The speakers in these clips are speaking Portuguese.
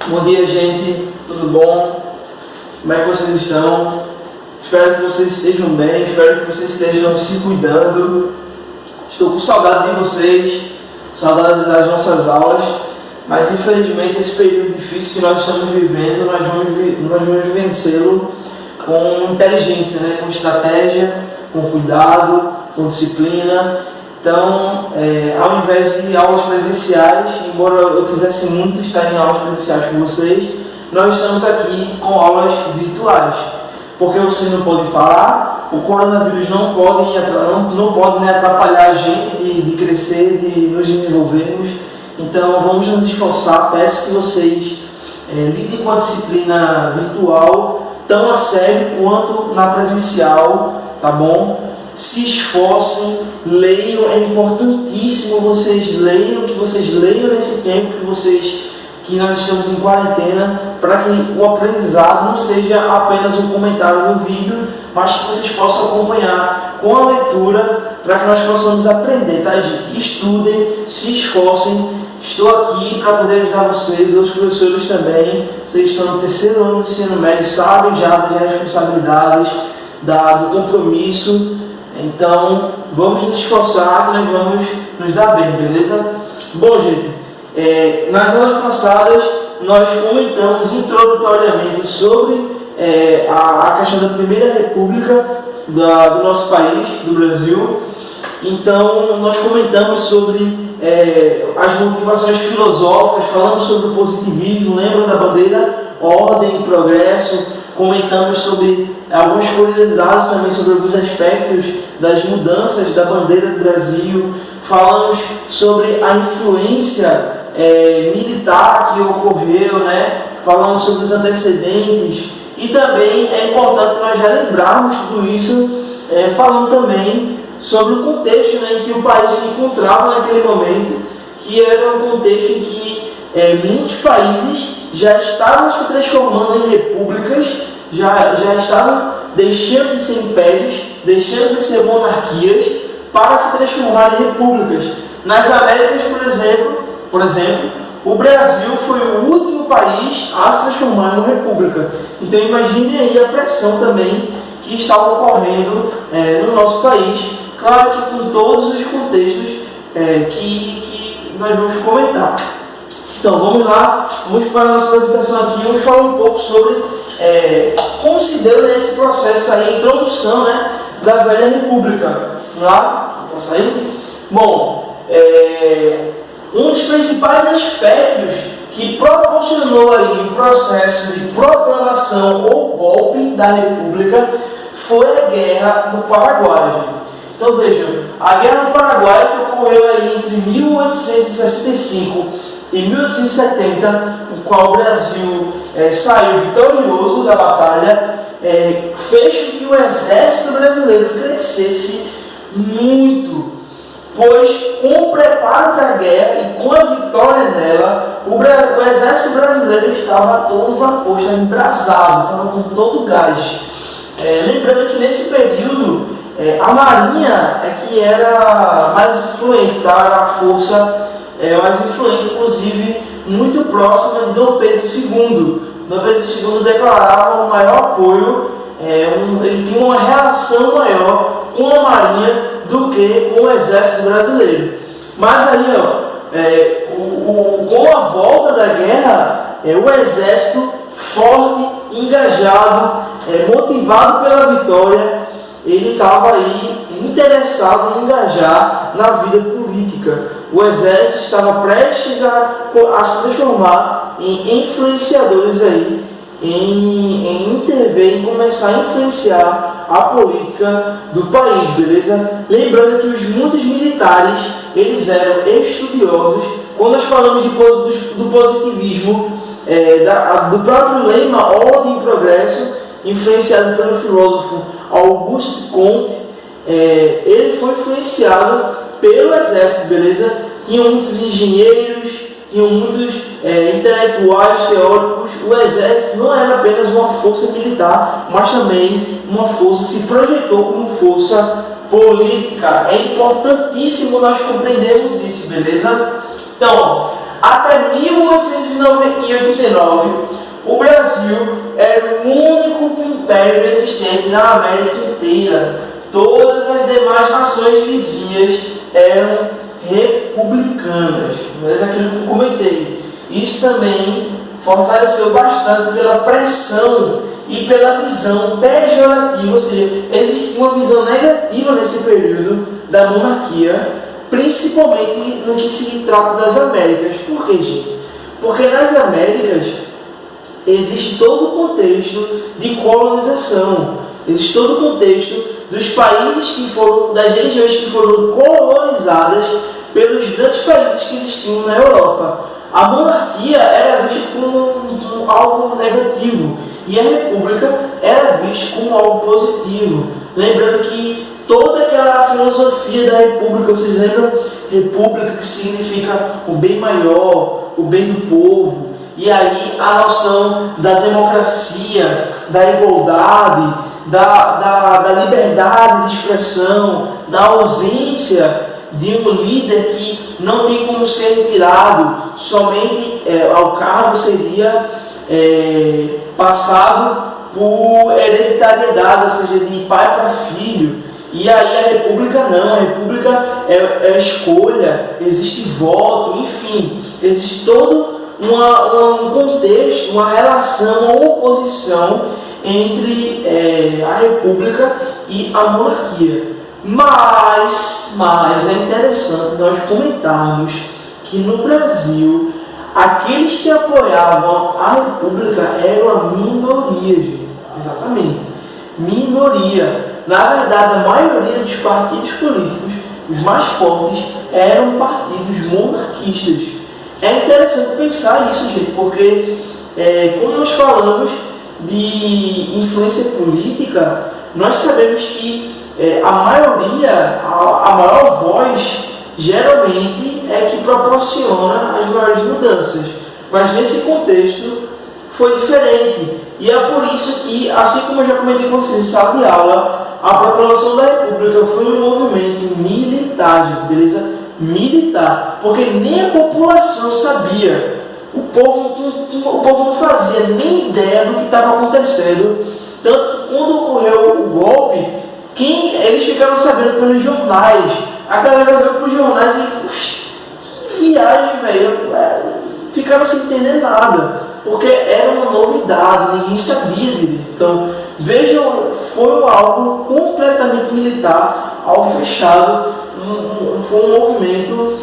Bom dia, gente, tudo bom? Como é que vocês estão? Espero que vocês estejam bem, espero que vocês estejam se cuidando. Estou com saudade de vocês, saudade das nossas aulas, mas infelizmente esse período difícil que nós estamos vivendo, nós vamos vencê-lo com inteligência, né? Com estratégia, com cuidado, com disciplina. Então, ao invés de aulas presenciais, embora eu quisesse muito estar em aulas presenciais com vocês, nós estamos aqui com aulas virtuais, porque vocês não podem falar, o coronavírus não pode atrapalhar a gente de crescer, de nos desenvolvermos. Então, vamos nos esforçar. Peço que vocês lidem com a disciplina virtual tão a sério quanto na presencial, tá bom? Se esforcem, leiam, é importantíssimo vocês leiam, que vocês leiam nesse tempo que nós estamos em quarentena, para que o aprendizado não seja apenas um comentário no vídeo, mas que vocês possam acompanhar com a leitura, para que nós possamos aprender, tá, gente? Estudem, se esforcem. Estou aqui para poder ajudar vocês, os professores também. Vocês estão no terceiro ano do ensino médio, sabem já das responsabilidades, do compromisso. Então, vamos nos esforçar, que nós vamos nos dar bem, beleza? Bom, gente, nas aulas passadas, nós comentamos introdutoriamente sobre a questão da Primeira República do nosso país, do Brasil. Então, nós comentamos sobre as motivações filosóficas, falamos sobre o positivismo, lembram da bandeira? Ordem e progresso. Comentamos sobre algumas curiosidades também sobre alguns aspectos das mudanças da bandeira do Brasil. Falamos sobre a influência militar que ocorreu, né? Falamos sobre os antecedentes. E também é importante nós relembrarmos tudo isso, falando também sobre o contexto, né, em que o país se encontrava naquele momento, que era um contexto em que muitos países já estavam se transformando em repúblicas, já estavam deixando de ser impérios, deixando de ser monarquias, para se transformar em repúblicas. Nas Américas, por exemplo, o Brasil foi o último país a se transformar em uma república. Então imagine aí a pressão também que estava ocorrendo no nosso país, claro que com todos os contextos que nós vamos comentar. Então vamos lá, vamos para a nossa apresentação aqui, vamos falar um pouco sobre como se deu, né, esse processo aí, a introdução, né, da velha república. Vamos lá? Está saindo? Bom, um dos principais aspectos que proporcionou aí o processo de proclamação ou golpe da república foi a Guerra do Paraguai, gente. Então vejam, a Guerra do Paraguai, que ocorreu aí entre 1865 e 1870, no qual o Brasil saiu vitorioso da batalha, fez com que o exército brasileiro crescesse muito, pois com o preparo para a guerra e com a vitória nela, o exército brasileiro estava a todo vapor, estava embrasado, estava com todo o gás. Lembrando que nesse período a Marinha que era mais influente, tá? Era a força mais influente, inclusive muito próxima de Dom Pedro II. Dom Pedro II declarava um maior apoio, ele tinha uma relação maior com a Marinha do que com o Exército Brasileiro. Mas aí, com a volta da guerra, o Exército forte, engajado, motivado pela vitória, ele estava aí interessado em engajar na vida política. O exército estava prestes a se transformar em influenciadores aí, em intervir, em começar a influenciar a política do país, beleza? Lembrando que muitos militares, eles eram estudiosos. Quando nós falamos do positivismo, do próprio lema Ordem e Progresso, influenciado pelo filósofo Auguste Comte, ele foi influenciado pelo exército, beleza? Tinham muitos engenheiros, tinham muitos intelectuais, teóricos. O exército não era apenas uma força militar, mas também uma força, se projetou como força política. É importantíssimo nós compreendermos isso, beleza? Então, Até 1889, o Brasil era o único império existente na América inteira. Todas as demais nações vizinhas eram republicanas. Mas aquilo que eu comentei, isso também fortaleceu bastante pela pressão e pela visão pejorativa, ou seja, existia uma visão negativa nesse período da monarquia, principalmente no que se trata das Américas. Por quê, gente? Porque nas Américas existe todo o contexto de colonização, existe todo o contexto dos países que foram, das regiões que foram colonizadas pelos grandes países que existiam na Europa. A monarquia era vista como algo negativo e a república era vista como algo positivo. Lembrando que toda aquela filosofia da república, vocês lembram? República, que significa o bem maior, o bem do povo. E aí a noção da democracia, da igualdade, da liberdade de expressão, da ausência de um líder que não tem como ser retirado, somente ao cargo seria passado por hereditariedade, ou seja, de pai para filho. E aí a república não, a república é escolha, existe voto, enfim, existe todo um contexto, uma relação, uma oposição entre a república e a monarquia. Mas é interessante nós comentarmos que no Brasil, aqueles que apoiavam a república eram a minoria, gente. Exatamente, minoria. Na verdade, a maioria dos partidos políticos, os mais fortes, eram partidos monarquistas. É interessante pensar isso, gente, porque como nós falamos de influência política, nós sabemos que a maioria, a maior voz, geralmente é que proporciona as maiores mudanças. Mas nesse contexto foi diferente. E é por isso que, assim como eu já comentei com vocês em sala de aula, a proclamação da República foi um movimento militar, gente, beleza? Militar. Porque nem a população sabia. O povo não fazia nem ideia do que estava acontecendo. Tanto que quando ocorreu o golpe, eles ficaram sabendo pelos jornais. A galera olhou para os jornais e, que viagem, velho. Ficaram sem entender nada. Porque era uma novidade, ninguém sabia direito. Então, vejam, foi algo completamente militar, algo fechado. Foi um movimento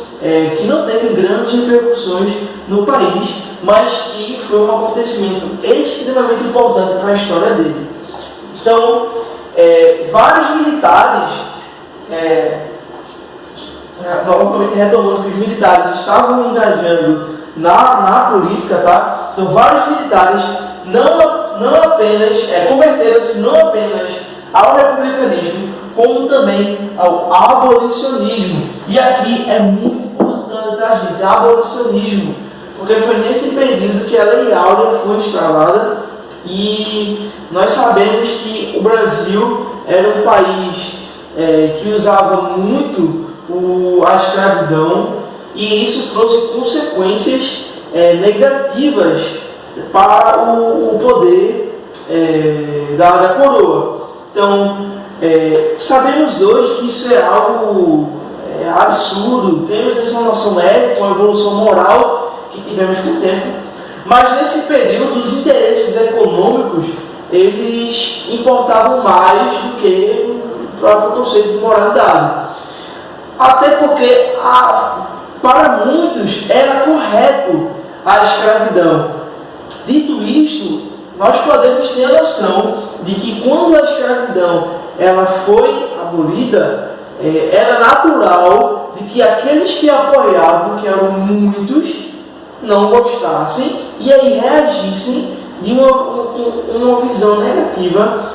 que não teve grandes repercussões no país, mas que foi um acontecimento extremamente importante para a história dele. Então, vários militares, novamente retomando que os militares estavam engajando na política, tá? Então, vários militares não apenas converteram-se não apenas ao republicanismo, como também ao abolicionismo. E aqui é muito importante, tá, gente? Abolicionismo, porque foi nesse período que a Lei Áurea foi instalada e nós sabemos que o Brasil era um país que usava muito a escravidão e isso trouxe consequências negativas para o poder da coroa. Então, sabemos hoje que isso é algo absurdo, temos essa noção ética, uma evolução moral que tivemos com o tempo, mas nesse período os interesses econômicos eles importavam mais do que o próprio conceito de moralidade. Até porque para muitos era correto a escravidão. Dito isto, nós podemos ter a noção de que quando a escravidão ela foi abolida, era natural de que aqueles que apoiavam, que eram muitos, não gostassem e aí reagissem de uma visão negativa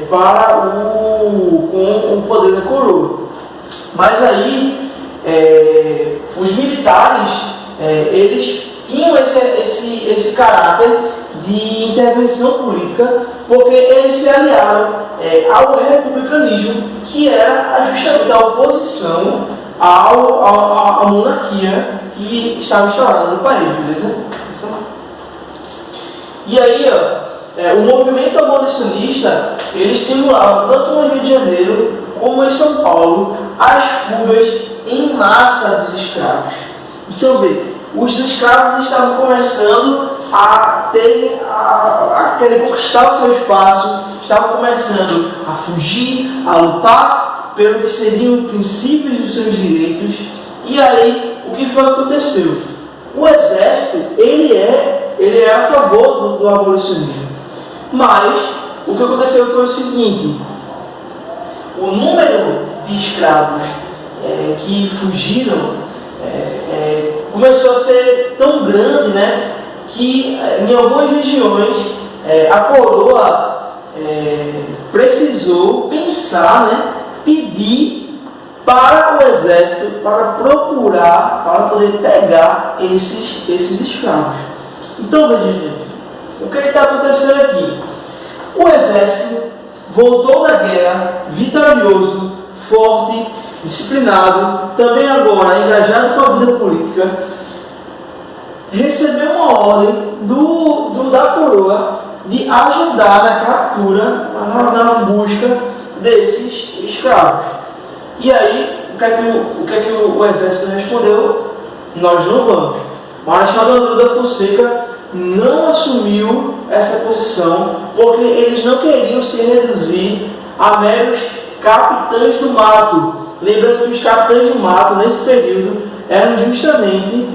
com o poder da coroa. Mas aí os militares eles tinham esse caráter de intervenção política, porque eles se aliaram ao republicanismo, que era justamente a oposição à monarquia que estava instaurada no país, beleza? E aí, o movimento abolicionista, ele estimulava tanto no Rio de Janeiro como em São Paulo as fugas em massa dos escravos. Então, vê, os escravos estavam começando a querer conquistar o seu espaço, estavam começando a fugir, a lutar pelo que seriam os princípios dos seus direitos. E aí, o que foi que aconteceu? O exército, ele é a favor do abolicionismo. Mas, o que aconteceu foi o seguinte: o número de escravos que fugiram começou a ser tão grande, né, que em algumas regiões a coroa precisou pensar, né, pedir para o exército para procurar, para poder pegar esses escravos. Então, veja, gente, o que está acontecendo aqui? O exército voltou da guerra vitorioso, forte, disciplinado, também agora engajado com a vida política, recebeu uma ordem da coroa de ajudar na captura, na busca desses escravos. E aí, o que é que o exército respondeu? Nós não vamos. O Marechal Deodoro da Fonseca não assumiu essa posição porque eles não queriam se reduzir a meros capitães do mato. Lembrando que os capitães do mato, nesse período, eram justamente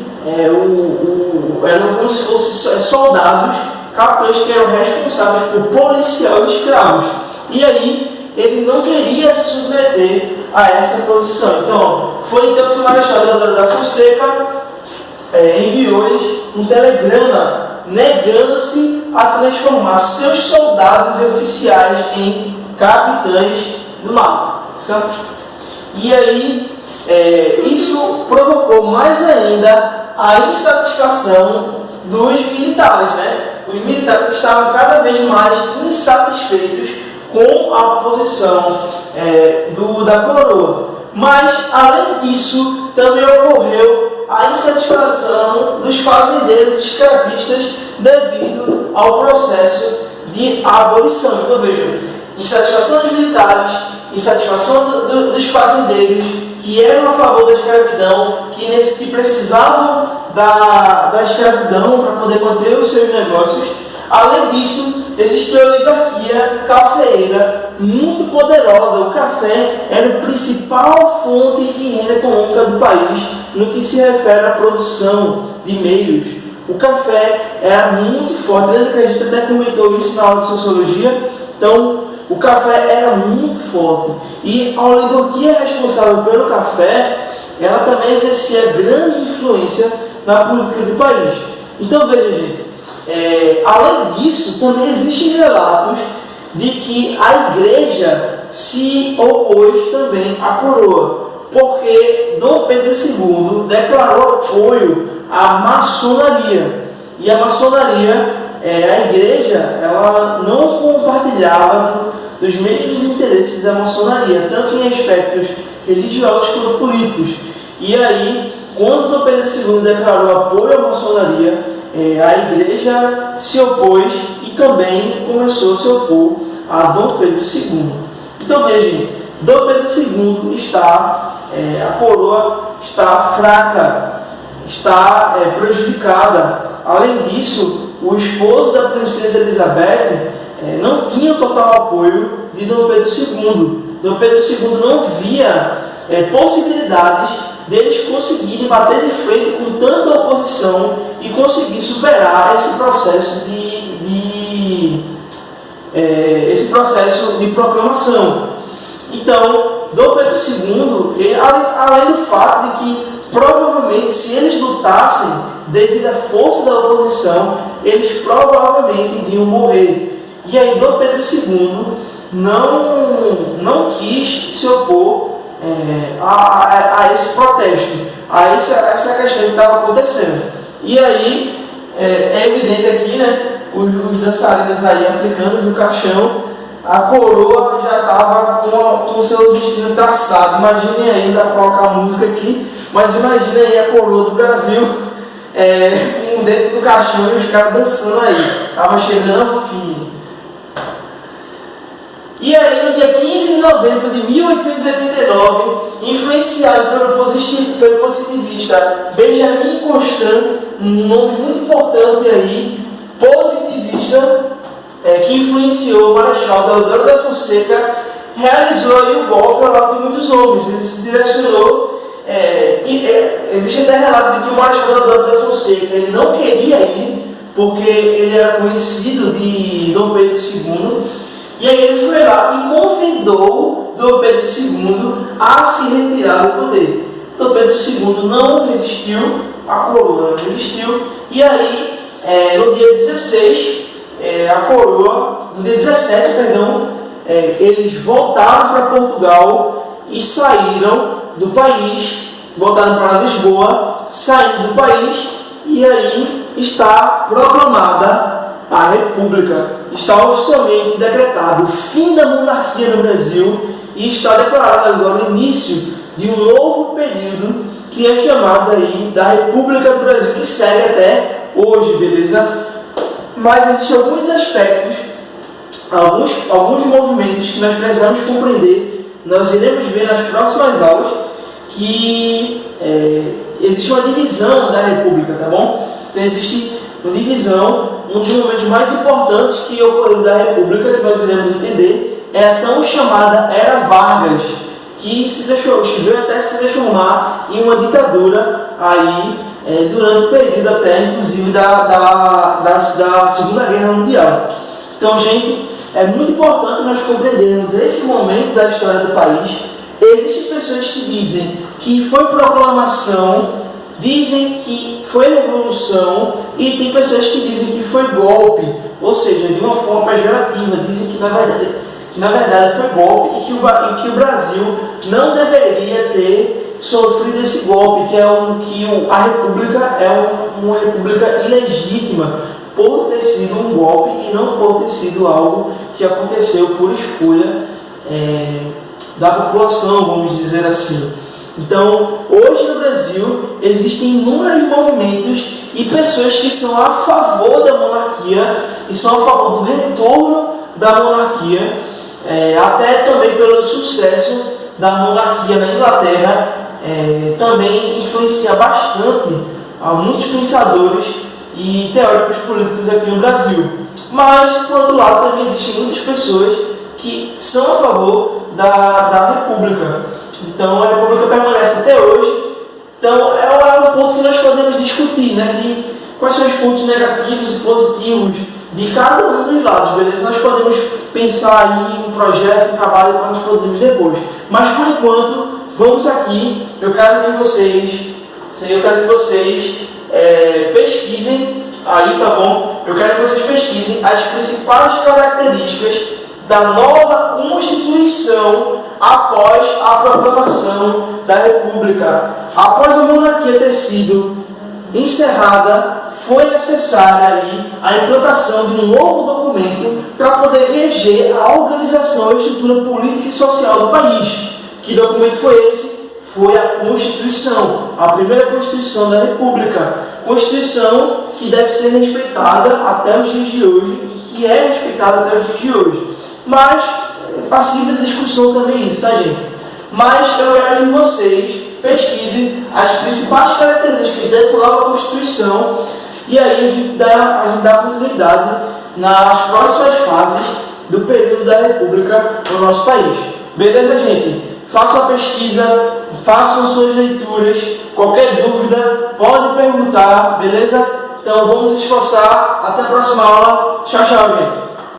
eram como se fossem soldados, capitães que eram responsáveis por policiar os escravos. E aí, ele não queria se submeter a essa posição. Então, foi então que o Marechal Deodoro da Fonseca enviou-lhes um telegrama negando-se a transformar seus soldados e oficiais em capitães do mato. E aí, isso provocou mais ainda a insatisfação dos militares, né? Os militares estavam cada vez mais insatisfeitos com a posição da coroa. Mas, além disso, também ocorreu a insatisfação dos fazendeiros escravistas devido ao processo de abolição. Então, vejam, insatisfação dos militares, insatisfação dos fazendeiros, que eram a favor da escravidão, que precisavam da escravidão para poder manter os seus negócios. Além disso, existia uma oligarquia cafeeira muito poderosa. O café era a principal fonte de renda econômica do país no que se refere à produção de meios. O café era muito forte. Lembra que a gente até comentou isso na aula de sociologia? Então, o café era muito forte. E a oligarquia responsável pelo café, ela também exercia grande influência na política do país. Então, veja, gente, além disso, também existem relatos de que a igreja se opôs também à coroa, porque Dom Pedro II declarou apoio à maçonaria. E a maçonaria, a igreja, ela não compartilhava dos mesmos interesses da maçonaria, tanto em aspectos religiosos quanto políticos. E aí, quando Dom Pedro II declarou apoio à maçonaria, a igreja se opôs e também começou a se opor a Dom Pedro II. Então veja, Dom Pedro II a coroa está fraca, está prejudicada. Além disso, o esposo da princesa Elizabeth não tinha o total apoio de Dom Pedro II. Dom Pedro II não via possibilidades deles conseguirem bater de frente com tanta oposição e conseguir superar esse processo de proclamação. Então, Dom Pedro II, além do fato de que provavelmente, se eles lutassem devido à força da oposição, eles provavelmente iriam morrer. E aí Dom Pedro II não quis se opor a esse protesto, a essa questão que estava acontecendo. E aí é evidente aqui, né, os dançarinos aí africanos no caixão, a coroa já estava com o seu destino traçado. Imaginem aí, dá para colocar a música aqui, mas imaginem aí a coroa do Brasil dentro do caixão e os caras dançando aí. Estava chegando ao fim. E aí, no dia 15 de novembro de 1889, influenciado pelo positivista Benjamin Constant, um nome muito importante aí, positivista, que influenciou o Marechal Deodoro da Fonseca, realizou aí o golpe ao lado de muitos homens. Ele se direcionou, existe até relato de que o Marechal Deodoro da Fonseca ele não queria ir, porque ele era conhecido de Dom Pedro II, e aí ele foi lá e convidou Dom Pedro II a se retirar do poder. Dom Pedro II não resistiu, a coroa não resistiu, e aí no dia 16, no dia 17, eles voltaram para Portugal e saíram do país, voltaram para Lisboa, saíram do país, e aí está proclamada a República. Está oficialmente decretado o fim da monarquia no Brasil e está declarado agora o início de um novo período que é chamado aí da República do Brasil, que segue até hoje, beleza? Mas existem alguns aspectos, alguns movimentos que nós precisamos compreender. Nós iremos ver nas próximas aulas que existe uma divisão da República, tá bom? Então existe uma divisão. Um dos momentos mais importantes que ocorreu da República, que nós iremos entender, é a tão chamada Era Vargas, que veio até se transformar em uma ditadura aí, durante o período até, inclusive, da Segunda Guerra Mundial. Então, gente, é muito importante nós compreendermos esse momento da história do país. Existem pessoas que dizem que foi proclamação, dizem que foi revolução, e tem pessoas que dizem que foi golpe, ou seja, de uma forma pejorativa, dizem que na verdade foi golpe e que o Brasil não deveria ter sofrido esse golpe, que a República é uma república ilegítima por ter sido um golpe e não por ter sido algo que aconteceu por escolha da população, vamos dizer assim. Então, hoje no Brasil, existem inúmeros movimentos e pessoas que são a favor da monarquia e são a favor do retorno da monarquia, até também pelo sucesso da monarquia na Inglaterra, também influencia bastante a muitos pensadores e teóricos políticos aqui no Brasil. Mas, por outro lado, também existem muitas pessoas que são a favor da República. Então, a República permanece até hoje. Então, é um ponto que nós podemos discutir, né? Quais são os pontos negativos e positivos de cada um dos lados, beleza? Nós podemos pensar em um projeto, um trabalho para nós produzirmos depois. Mas, por enquanto, vamos aqui. Eu quero que vocês pesquisem aí, tá bom? Eu quero que vocês pesquisem as principais características da nova Constituição após a proclamação da República. Após a monarquia ter sido encerrada, foi necessária aí a implantação de um novo documento para poder reger a organização e a estrutura política e social do país. Que documento foi esse? Foi a Constituição, a primeira Constituição da República. Constituição que deve ser respeitada até os dias de hoje e que é respeitada até os dias de hoje. Mas, passível de discussão também isso, tá, gente? Mas eu quero que vocês pesquisem as principais características dessa nova Constituição e aí a gente dá oportunidade nas próximas fases do período da República no nosso país. Beleza, gente? Façam a pesquisa, façam suas leituras, qualquer dúvida, pode perguntar, beleza? Então vamos nos esforçar. Até a próxima aula. Tchau, tchau, gente.